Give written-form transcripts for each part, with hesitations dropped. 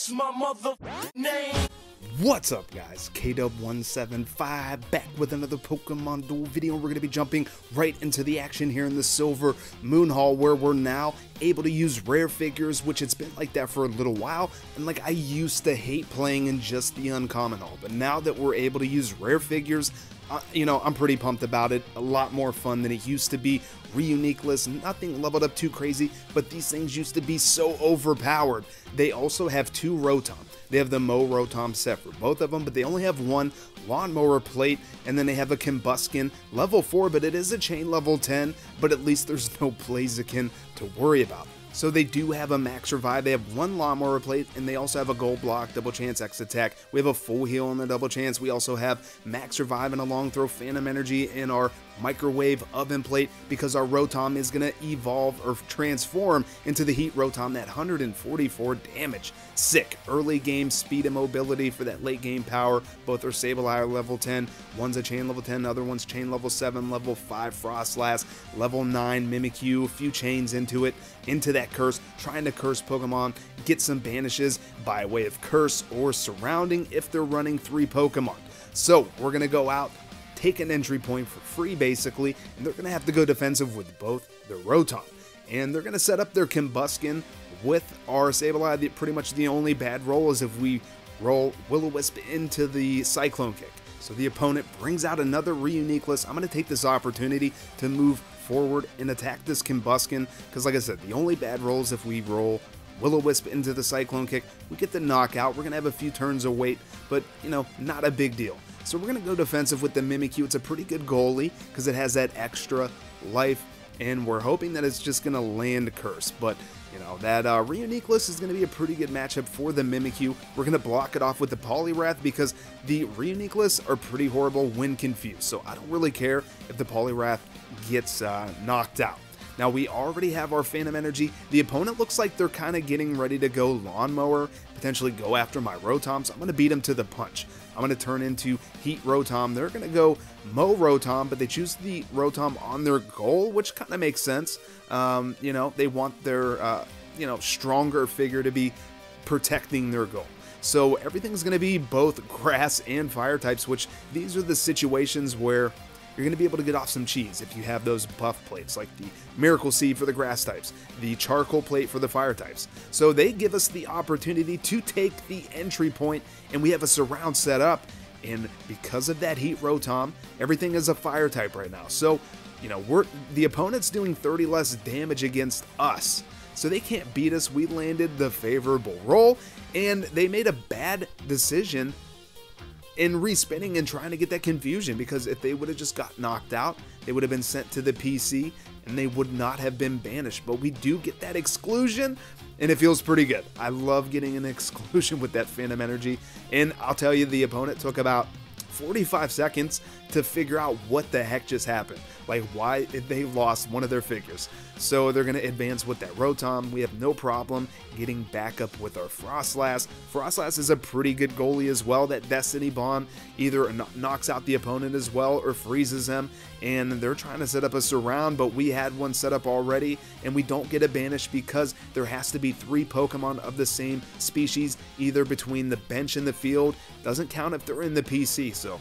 That's my mother name. What's up, guys? KW175 back with another Pokemon Duel video. We're going to be jumping right into the action here in the Silver Moon Hall, where we're now able to use rare figures, which it's been like that for a little while. And like, I used to hate playing in just the uncommon hall, but now that we're able to use rare figures, you know, I'm pretty pumped about it. A lot more fun than it used to be. Re-uniqueless, nothing leveled up too crazy, but these things used to be so overpowered. They also have two Rotom. They have the Rotom set for both of them, but they only have one lawnmower plate, and then they have a Combuskin level 4, but it is a chain level 10, but at least there's no Blaziken to worry about. So they do have a max revive, they have one lawnmower plate, and they also have a gold block, double chance X attack. We have a full heal on the double chance. We also have max revive and a long throw phantom energy in our microwave oven plate, because our Rotom is going to evolve or transform into the Heat Rotom, that 144 damage. Sick. Early game speed and mobility for that late game power. Both are Sableye are level 10. One's a chain level 10, the other one's chain level 7, level 5 Froslass, level 9 Mimikyu, a few chains into it, into that curse, trying to curse Pokemon, get some banishes by way of curse or surrounding if they're running 3 Pokemon. So we're going to go out, take an entry point for free basically, and they're going to have to go defensive with both their Rotom. And they're going to set up their Combuskin with our Sableye. Pretty much the only bad roll is if we roll Will-O-Wisp into the Cyclone Kick. So the opponent brings out another Re-uniqueless. I'm going to take this opportunity to move forward and attack this Combuskin, because like I said, the only bad rolls if we roll Will-O-Wisp into the Cyclone Kick, we get the knockout. We're going to have a few turns of wait, but you know, not a big deal. So we're going to go defensive with the Mimikyu. It's a pretty good goalie because it has that extra life, and we're hoping that it's just going to land curse. But you know, that Re-uniqueless is going to be a pretty good matchup for the Mimikyu. We're going to block it off with the Poliwrath because the Re-uniqueless are pretty horrible when confused. So I don't really care if the Poliwrath gets knocked out. Now we already have our Phantom Energy. The opponent looks like they're kind of getting ready to go Lawnmower, potentially go after my Rotom, so I'm going to beat them to the punch. I'm going to turn into Heat Rotom. They're going to go Rotom, but they choose the Rotom on their goal, which kind of makes sense. You know, they want their, you know, stronger figure to be protecting their goal. So everything's going to be both grass and fire types, which these are the situations where you're going to be able to get off some cheese if you have those buff plates, like the Miracle Seed for the grass types, the Charcoal Plate for the fire types. So they give us the opportunity to take the entry point, and we have a surround set up, and because of that Heat Rotom, everything is a fire type right now. So, you know, the opponent's doing 30 less damage against us, so they can't beat us. We landed the favorable roll, and they made a bad decision in respinning and trying to get that confusion, because if they would have just got knocked out, they would have been sent to the PC and they would not have been banished. But we do get that exclusion, and it feels pretty good. I love getting an exclusion with that Phantom Energy, and I'll tell you, the opponent took about 45 seconds to figure out what the heck just happened, like why they lost one of their figures. So they're going to advance with that Rotom. We have no problem getting back up with our Froslass. Froslass is a pretty good goalie as well. That Destiny Bond either knocks out the opponent as well or freezes him, and they're trying to set up a surround, but we had one set up already, and we don't get a banish because there has to be 3 Pokemon of the same species either between the bench and the field. Doesn't count if they're in the PC. So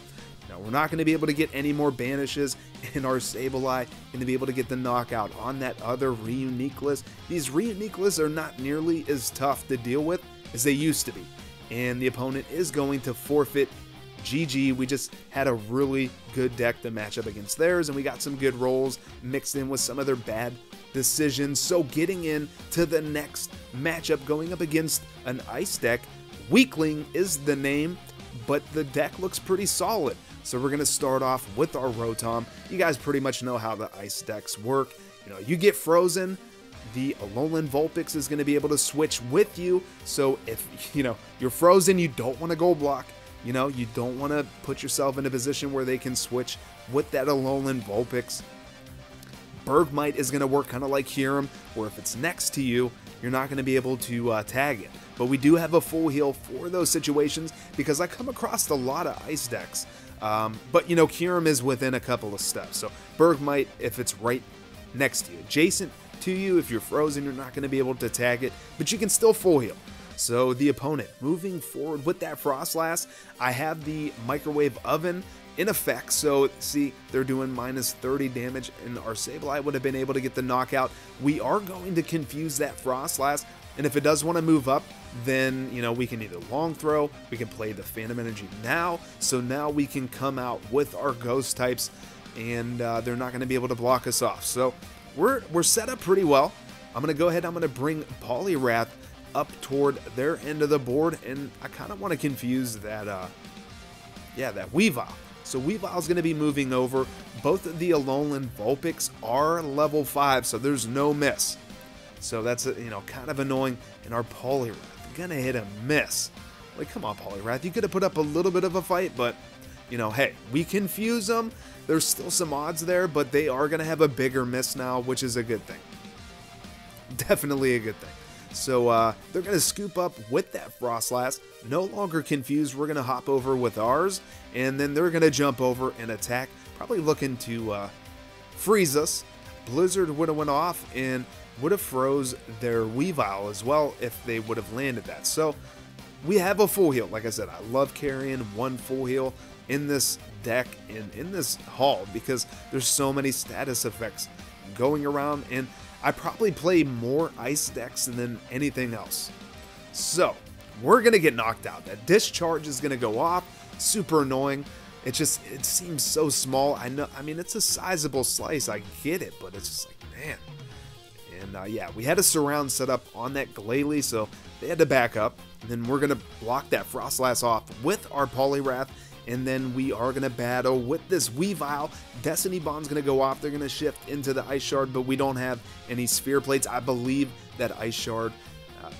now we're not going to be able to get any more banishes, and our Sableye going to be able to get the knockout on that other Re-uniqueless. These Re-uniqueless are not nearly as tough to deal with as they used to be, and the opponent is going to forfeit. GG, we just had a really good deck to match up against theirs, and we got some good rolls mixed in with some of their bad decisions. So getting in to the next matchup, going up against an ice deck. Weakling is the name, but the deck looks pretty solid. So we're going to start off with our Rotom. You guys pretty much know how the ice decks work. You know, you get frozen, the Alolan Vulpix is going to be able to switch with you. So if, you know, you're frozen, you don't want to go block. You know, you don't want to put yourself in a position where they can switch with that Alolan Vulpix. Bergmite is going to work kind of like Hiram, where if it's next to you, you're not going to be able to tag it. But we do have a full heal for those situations, because I come across a lot of ice decks. But, you know, Hiram is within a couple of steps. So Bergmite, if it's right next to you. Adjacent to you, if you're frozen, you're not going to be able to tag it, but you can still full heal. So the opponent moving forward with that Froslass, I have the microwave oven in effect. So see, they're doing minus 30 damage, and our Sableye would have been able to get the knockout. We are going to confuse that Froslass, and if it does want to move up, then, you know, we can either long throw, we can play the Phantom Energy now, so now we can come out with our ghost types, and they're not going to be able to block us off. So we're set up pretty well. I'm going to go ahead, I'm going to bring Poliwrath up toward their end of the board, and I kind of want to confuse that, that Weavile. So Weavile's going to be moving over. Both of the Alolan Vulpix are level 5, so there's no miss. So that's, you know, kind of annoying. And our Poliwrath gonna hit a miss. Like, come on, Poliwrath, you could have put up a little bit of a fight, but, you know, hey, we confuse them. There's still some odds there, but they are gonna have a bigger miss now, which is a good thing. Definitely a good thing. So they're going to scoop up with that Froslass. No longer confused. We're going to hop over with ours, and then they're going to jump over and attack, probably looking to freeze us. Blizzard would have went off and would have froze their Weavile as well if they would have landed that. So we have a full heal. Like I said, I love carrying one full heal in this deck and in this haul because there's so many status effects going around, and I probably play more ice decks than anything else. So we're going to get knocked out. That discharge is going to go off. Super annoying. It seems so small. I know, I mean, it's a sizable slice. I get it, but it's just like, man. And yeah, we had a surround set up on that Glalie, so they had to back up. And then we're going to block that Froslass off with our Poliwrath. And then we are going to battle with this Weavile. Destiny Bond's going to go off. They're going to shift into the Ice Shard, but we don't have any Sphere Plates. I believe that Ice Shard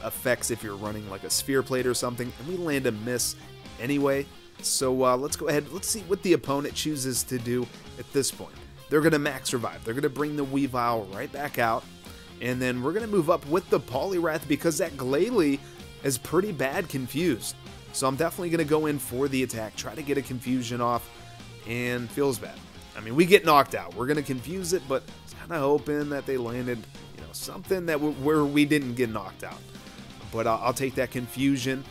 affects if you're running like a Sphere Plate or something. And we land a miss anyway. So let's go ahead. Let's see what the opponent chooses to do at this point. They're going to max revive. They're going to bring the Weavile right back out. And then we're going to move up with the Poliwrath because that Glalie is pretty bad confused. So I'm definitely going to go in for the attack, try to get a confusion off, and feels bad. I mean, we get knocked out. We're going to confuse it, but I was kind of hoping that they landed, you know, something that where we didn't get knocked out. But I'll take that confusion.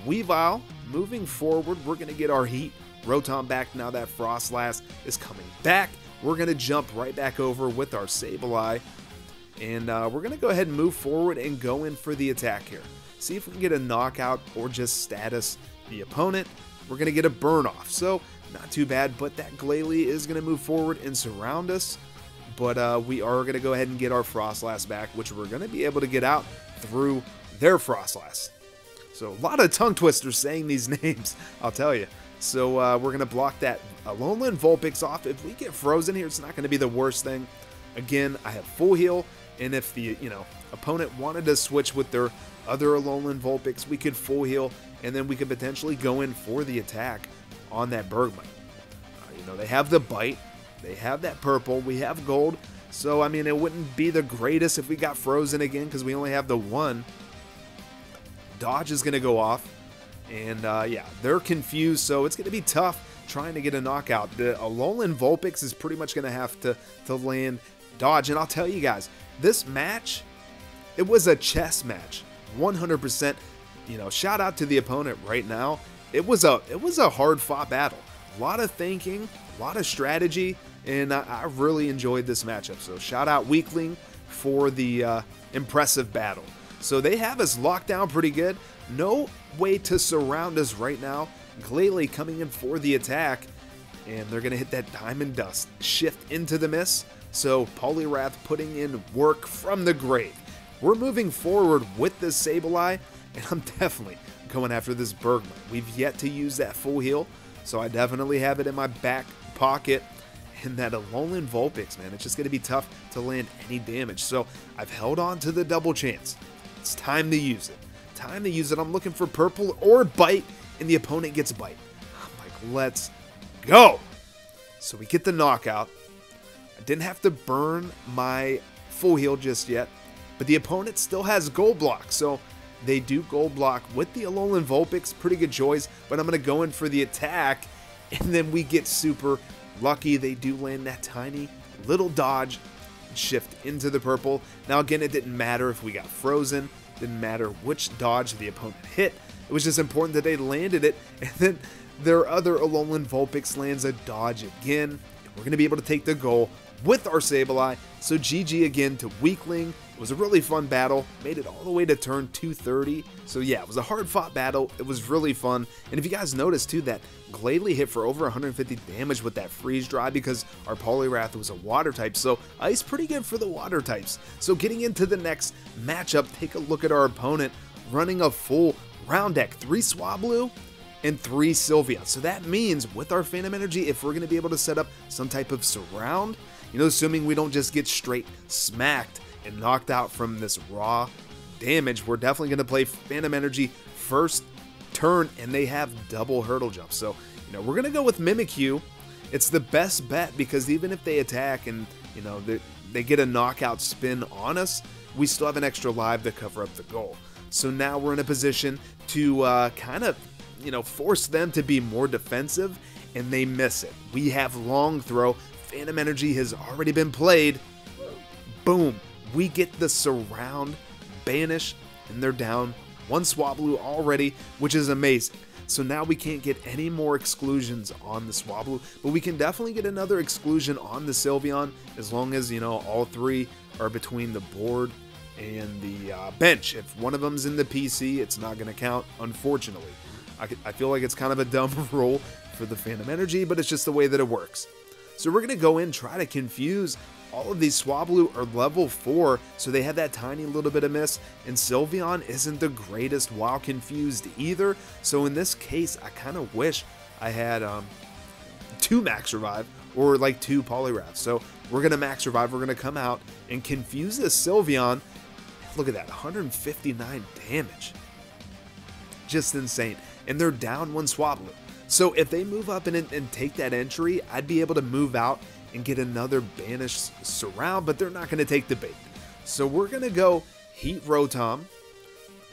Weavile, moving forward, we're going to get our heat. Rotom back now that Froslass is coming back. We're going to jump right back over with our Sableye. And we're going to go ahead and move forward and go in for the attack here. See if we can get a knockout or just status the opponent. We're going to get a burn off. So not too bad, but that Glalie is going to move forward and surround us. But we are going to go ahead and get our Froslass back, which we're going to be able to get out through their Froslass. So a lot of tongue twisters saying these names, I'll tell you. So we're going to block that Alolan Vulpix off. If we get frozen here, it's not going to be the worst thing. Again, I have full heal, and if the opponent wanted to switch with their other Alolan Vulpix, we could full heal, and then we could potentially go in for the attack on that Bergmite. They have the bite, they have that purple, we have gold, so I mean, it wouldn't be the greatest if we got frozen again because we only have the one. Dodge is going to go off, and yeah, they're confused, so it's going to be tough trying to get a knockout. The Alolan Vulpix is pretty much going to have to land dodge, and I'll tell you guys, this match, it was a chess match. 100%, shout out to the opponent right now. It was a hard-fought battle. A lot of thinking, a lot of strategy, and I really enjoyed this matchup. So shout out Weakling for the impressive battle. So they have us locked down pretty good. No way to surround us right now. Glalie coming in for the attack, and they're going to hit that Diamond Dust. Shift into the miss. So Poliwrath putting in work from the grave. We're moving forward with this Sableye, and I'm definitely going after this Bergmite. We've yet to use that full heal, so I definitely have it in my back pocket. And that Alolan Vulpix, man, it's just going to be tough to land any damage. So I've held on to the double chance. It's time to use it. Time to use it. I'm looking for purple or bite, and the opponent gets bite. I'm like, let's go. So we get the knockout. I didn't have to burn my full heal just yet. But the opponent still has gold block, so they do gold block with the Alolan Vulpix. Pretty good choice, but I'm going to go in for the attack, and then we get super lucky. They do land that tiny little dodge, shift into the purple. Now again, it didn't matter if we got frozen. Didn't matter which dodge the opponent hit. It was just important that they landed it, and then their other Alolan Vulpix lands a dodge again. We're going to be able to take the goal with our Sableye, so GG again to Weakling. It was a really fun battle, made it all the way to turn 230, so yeah, it was a hard-fought battle. It was really fun, and if you guys noticed too, that Glalie hit for over 150 damage with that freeze dry because our Poliwrath was a water type, so ice pretty good for the water types. So getting into the next matchup, take a look at our opponent running a full round deck, 3 Swablu and 3 Sylveon. So that means with our Phantom Energy, if we're going to be able to set up some type of surround, you know, assuming we don't just get straight smacked and knocked out from this raw damage, we're definitely going to play Phantom Energy first turn, and they have double hurdle jump. So, you know, we're going to go with Mimikyu. It's the best bet because even if they attack and, you know, they get a knockout spin on us, we still have an extra life to cover up the goal. So now we're in a position to kind of, you know, force them to be more defensive, and they miss it. We have long throw. Phantom Energy has already been played. Boom. We get the surround banish, and they're down 1 Swablu already, which is amazing. So now we can't get any more exclusions on the Swablu, but we can definitely get another exclusion on the Sylveon as long as, you know, all 3 are between the board and the bench. If one of them's in the PC, it's not going to count, unfortunately. I feel like it's kind of a dumb rule for the Phantom Energy, but it's just the way that it works. So we're going to go in, try to confuse. All of these Swablu are level 4, so they have that tiny little bit of miss, and Sylveon isn't the greatest while confused either. So in this case, I kind of wish I had 2 Max Revive or like 2 Poliwrath. So we're going to Max Revive, we're going to come out and confuse this Sylveon. Look at that, 159 damage. Just insane. And they're down 1 Swablu. So if they move up and take that entry, I'd be able to move out and get another banished surround, but they're not going to take the bait. So we're going to go Heat Rotom.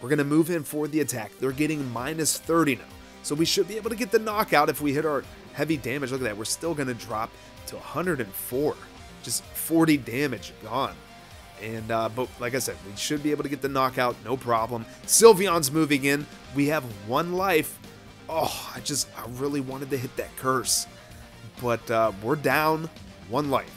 We're going to move in for the attack. They're getting -30 now. So we should be able to get the knockout if we hit our heavy damage. Look at that. We're still going to drop to 104. Just 40 damage gone. And but like I said, we should be able to get the knockout, no problem. Sylveon's moving in. We have 1 life. Oh, I really wanted to hit that curse. But we're down 1 life.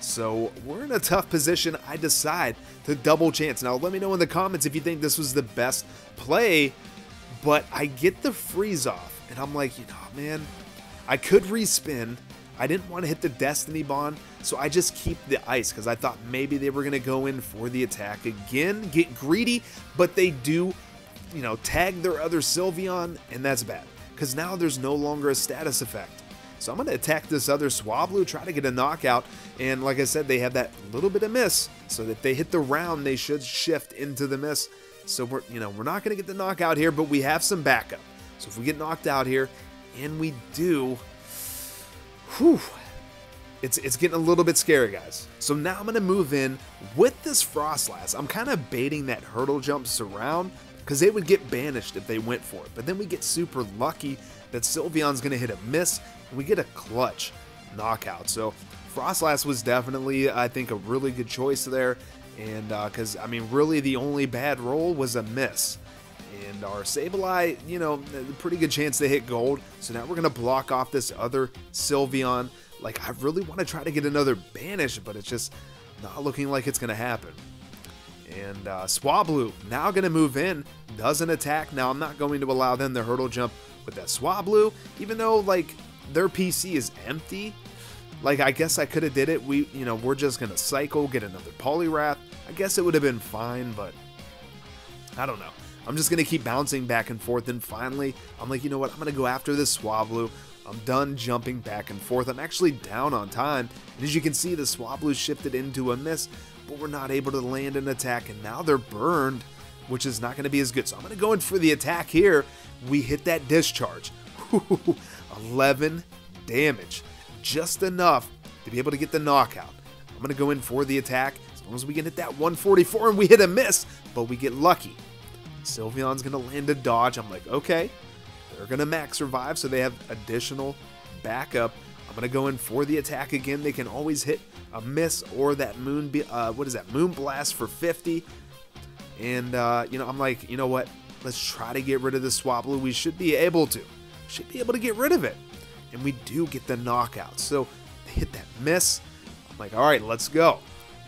So we're in a tough position. I decide to double chance. Now let me know in the comments if you think this was the best play. But I get the freeze off. And I'm like, you know, man, I could respin. I didn't want to hit the Destiny Bond. So I just keep the ice because I thought maybe they were going to go in for the attack again. Get greedy. But they do, you know, tag their other Sylveon. And that's bad. Because now there's no longer a status effect. So I'm going to attack this other Swablu, try to get a knockout, and like I said, they have that little bit of miss, so that if they hit the round, they should shift into the miss. So we're not going to get the knockout here, but we have some backup. So if we get knocked out here, and we do, whew, it's getting a little bit scary, guys. So now I'm going to move in with this Froslass. I'm kind of baiting that hurdle jump surround, because they would get banished if they went for it. But then we get super lucky that Sylveon's going to hit a miss, and we get a clutch knockout. So Froslass was definitely, I think, a really good choice there. And because, I mean, really the only bad roll was a miss. And our Sableye, you know, a pretty good chance to hit gold. So now we're going to block off this other Sylveon. Like, I really want to try to get another banish, but it's just not looking like it's going to happen. And Swablu now going to move in, doesn't attack. Now I'm not going to allow them to hurdle jump with that Swablu, even though like their PC is empty. Like, I guess I could have did it. We're just going to cycle, get another Poliwrath. I guess it would have been fine, but I don't know. I'm just going to keep bouncing back and forth, and finally I'm like, you know what, I'm going to go after this Swablu. I'm done jumping back and forth. I'm actually down on time, and as you can see, the Swablu shifted into a miss, but we're not able to land an attack, and now they're burned, which is not going to be as good. So I'm going to go in for the attack here. We hit that discharge. 11 damage. Just enough to be able to get the knockout. I'm going to go in for the attack. As long as we can hit that 144 and we hit a miss, but we get lucky. Sylveon's going to land a dodge. I'm like, okay. They're going to max revive, so they have additional backup. I'm going to go in for the attack again. They can always hit a miss or that moon blast for 50. And, you know, I'm like, you know what? Let's try to get rid of this Swablu. We should be able to. Should be able to get rid of it. And we do get the knockout. So they hit that miss. I'm like, all right, let's go.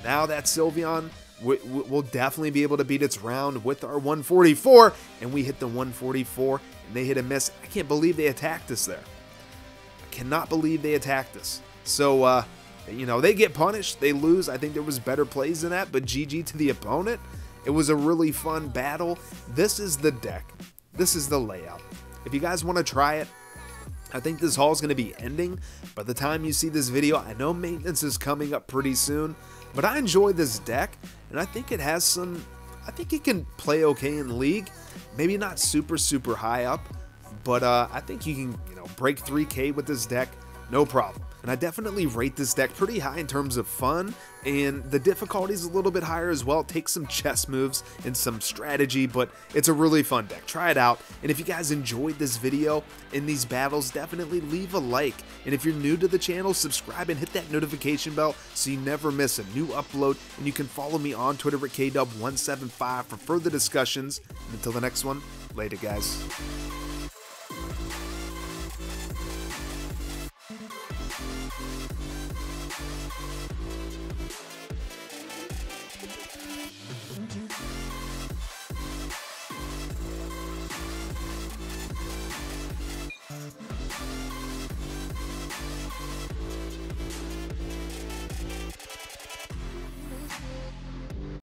Now that Sylveon, we'll definitely be able to beat its round with our 144. And we hit the 144, and they hit a miss. I can't believe they attacked us there. I cannot believe they attacked us. So, you know, they get punished. They lose. I think there was better plays than that, but GG to the opponent. It was a really fun battle. This is the deck. This is the layout. If you guys want to try it, I think this haul is going to be ending by the time you see this video. I know maintenance is coming up pretty soon, but I enjoy this deck, and I think it has some, I think it can play okay in League. Maybe not super, super high up, but I think you can, you know, break 3K with this deck, no problem. And I definitely rate this deck pretty high in terms of fun, and the difficulty is a little bit higher as well. It takes some chess moves and some strategy, but it's a really fun deck. Try it out, and if you guys enjoyed this video and these battles, definitely leave a like. And if you're new to the channel, subscribe and hit that notification bell so you never miss a new upload. And you can follow me on Twitter at KDub175 for further discussions. And until the next one, later guys.